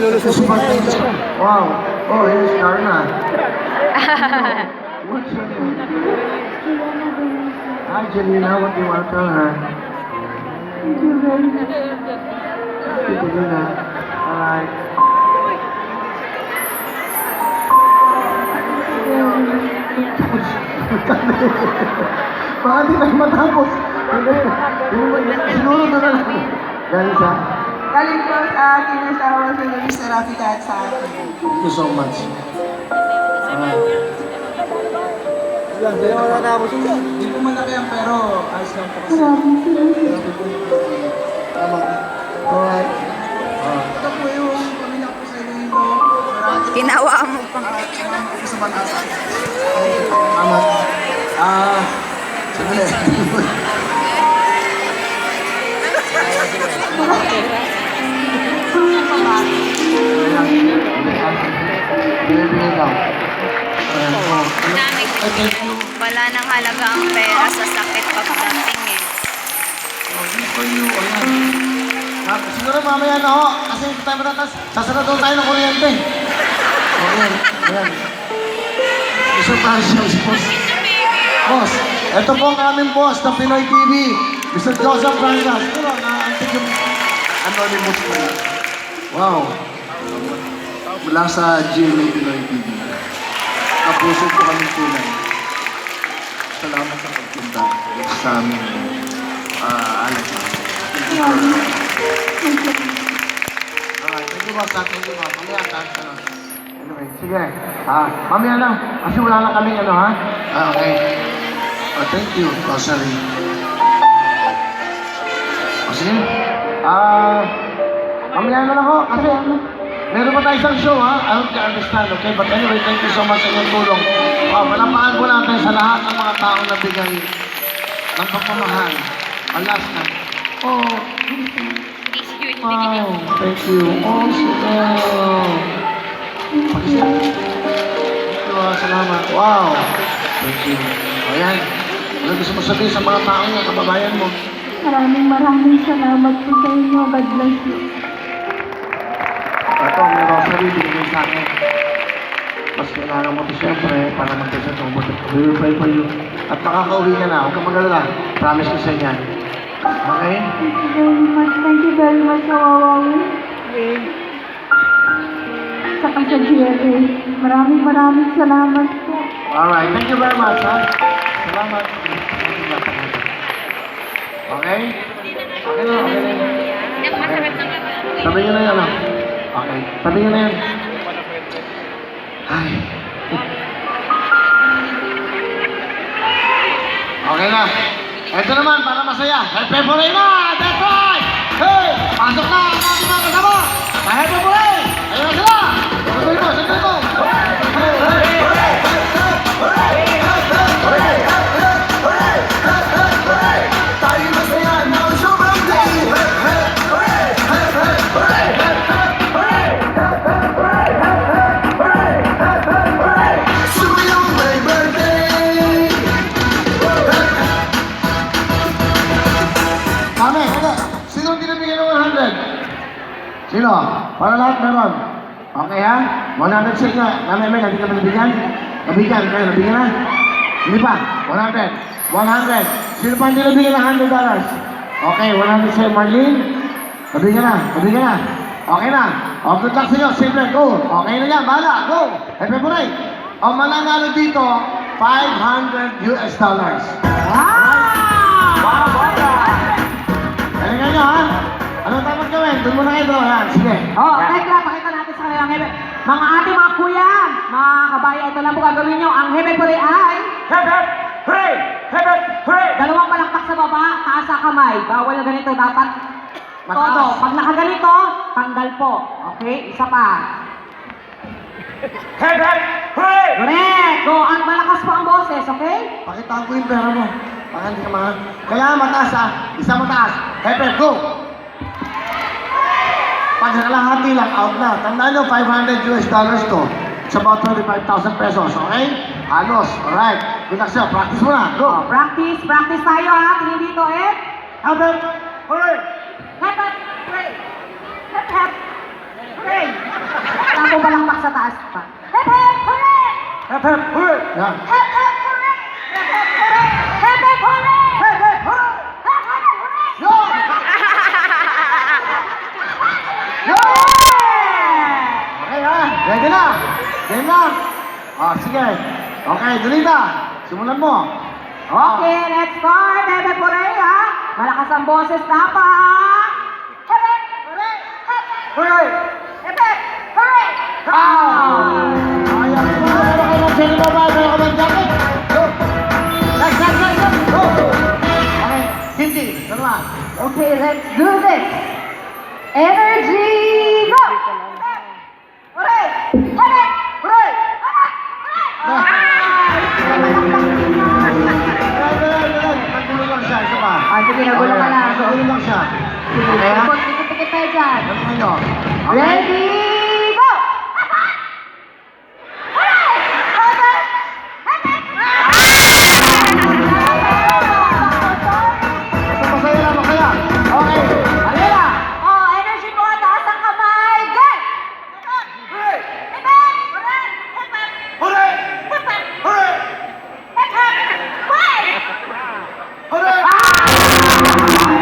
Wow. Oh, here's Karna. What's your name? Hi, Janina. What do you want to tell her? Janina. Alright. Baka di tayo matapos. Siguro na lang. Galing siya. Galing po sa akin na sa awa sa Mr. Rafi kahit sa akin. Thank you so much. Yan, kaya wala na ako siya. Hindi po malaki yan pero ayos lang po kasi. Tama. Alright. Ito po yung pamilya ko sa inyo ito. Ginawa mo pang Ito sa Bangasa. Tama. Sandali. Binibigay daw. Ayan, oh. namin. Wala nang halaga ang pera sa sakit pagdating eh. Oh, this for you. Ayan. Siguro mamaya na ho. Kasi hindi tayo matatas. Sasarado tayo ng kuryente. Ayan. Ayan. Surprise siya si boss. Boss, ito po ang aming boss ng Pinoy TV. Mr. Joseph Brandas. Ito lang, naantik yung anonymous po niya. Wow. Mula sa GMA Pinoy TV. Kapuso po kami tunay. Salamat sa pagpunta sa aming alam na. Alright, thank you boss. Thank you boss. Mamaya, taas ka lang. Anyway, sige. Mamaya lang. Kasi wala na kaming ano ha. Okay. Thank you, Rosary. Sige. Mamaya na lang ho. Kasi meron pa tayo isang show ha. I hope you understand, okay? But anyway, thank you so much sa inyong tulong. Malapakan po natin sa lahat ng mga taong nabigay ng pagmamahal. Alas na. Oh. Wow. Thank you. Oh, sige. Pag-isip. Thank you, salamat. Wow. Thank you. Ayan. Ano gusto mo sabihin sa mga tao niya, kababayan mo? Maraming salamat po sa inyo. God bless you. Ito, may rosary, binigay sa akin. Mas kailangan mo ito siyempre para mag-test ito. Verify pa yun. At makakauwi ka na. Huwag kang mag-alala. Promise ko sa inyan. Okay? Thank you very much. Thank you very much sa Wawawi. Saka sa GLA. Maraming salamat po. Alright. Thank you very much, ha? Salamat. Okay? Okay na, okay na yun. Sabi nyo na yan, ha? Okay. Sabi nyo na yan. Ay. Okay na. Ito naman, para masaya. Happy Buray na! That's right! Hey! Pasok na ang ating mga kasama! Sa Happy Buray! Ayun na sila! Sabi mo, sabi mo! Hey! Hey! Tayo masaya na ang sobrang day! Sumayong may birthday! Kami, hindi. Sino hindi nabigyan ng 100? Sino? Para lahat meron. Okay ha? 100 sa inyo. Kami, hindi ka nabigyan? Nabigyan, kayo nabigyan na? Hindi pa. 100. 100. Sino pa hindi nabigyan ng $100? Okay, 100 sa'yo, Marlene. Nabigyan na. Nabigyan na. Okay na. O, good luck sa inyo. Simple, go. Okay na yan. Bahala. Go. Happy Buray. O, mananalo dito, $500. Wow! Galingan nyo, ha? Anong dapat gawin? Doon muna kayo doon, ha? Sige. Tekla, pakita natin sa kanilang hebe. Mga ating mga kuya, mga kabayan, ito lang po gagawin nyo. Ang hebe po rin ay... Hep, hep, hooray! Hep, hep, hooray! Dalawang palakpak sa baba, taas sa kamay. Bawal na ganito, dapat Mataas. todo. Pag nakaganito, tanggal po. Okay, isa pa. Hep, hep, hooray! Correct! Go, ang malakas po ang boses, okay? Pakitaan ko yung pera mo. Baka hindi ka mga... Kailangan mataas, ha? Isa mataas. Hepe, go! Pag nakalahati lang, out na. Tandaan nyo, $500 to. It's about 25,000 pesos, okay? Halos, alright. Good luck sa'yo. Practice mo na. Go! Practice tayo ha. Tingin dito, eh. Hepe, hooray! Hep, hep, hooray! Hep, hep, Hooray! Wala po balakpak sa taas pa. Hep, hep, hooray! Hep, hep, hooray! Yan. Hep, hep, hooray! Hep, hep, hooray! Hep, hep, hooray! Hep, hep, hooray! Hep, hep, hooray! Yun! Okay ha? Ready na? Game na? Sige. Okay, Delita. Simulan mo. Okay, let's start. Hep, hep, hooray, ha? Malakas ang boses dapat. Hep, hep, hooray! Hep, hep, Hooray! hep, hep, hooray! Ayan, meron kayo ng sino ba? Meron kayo ng jacket? Go! Next, next, next, next! Go! Okay, Cindy, dalawa. Okay, let's do this. Energy, go! Hooray! Hooray! Hooray! Nagulong lang siya, isa pa. Sige, nagulo ka lang. Nagulong lang siya. Okay, ha? Tikit-tikit tayo dyan. Galingan nyo. Ready, go! Hooray! Hooray! Basta masaya lang, masaya. Okay. Alila! Oh, energy mo, taas ang kamay. Go! Hooray! Hep, hep! Hooray! Hep, hep! Hooray! Hep, hep! Hooray! Hep, hep! Hooray! Hooray!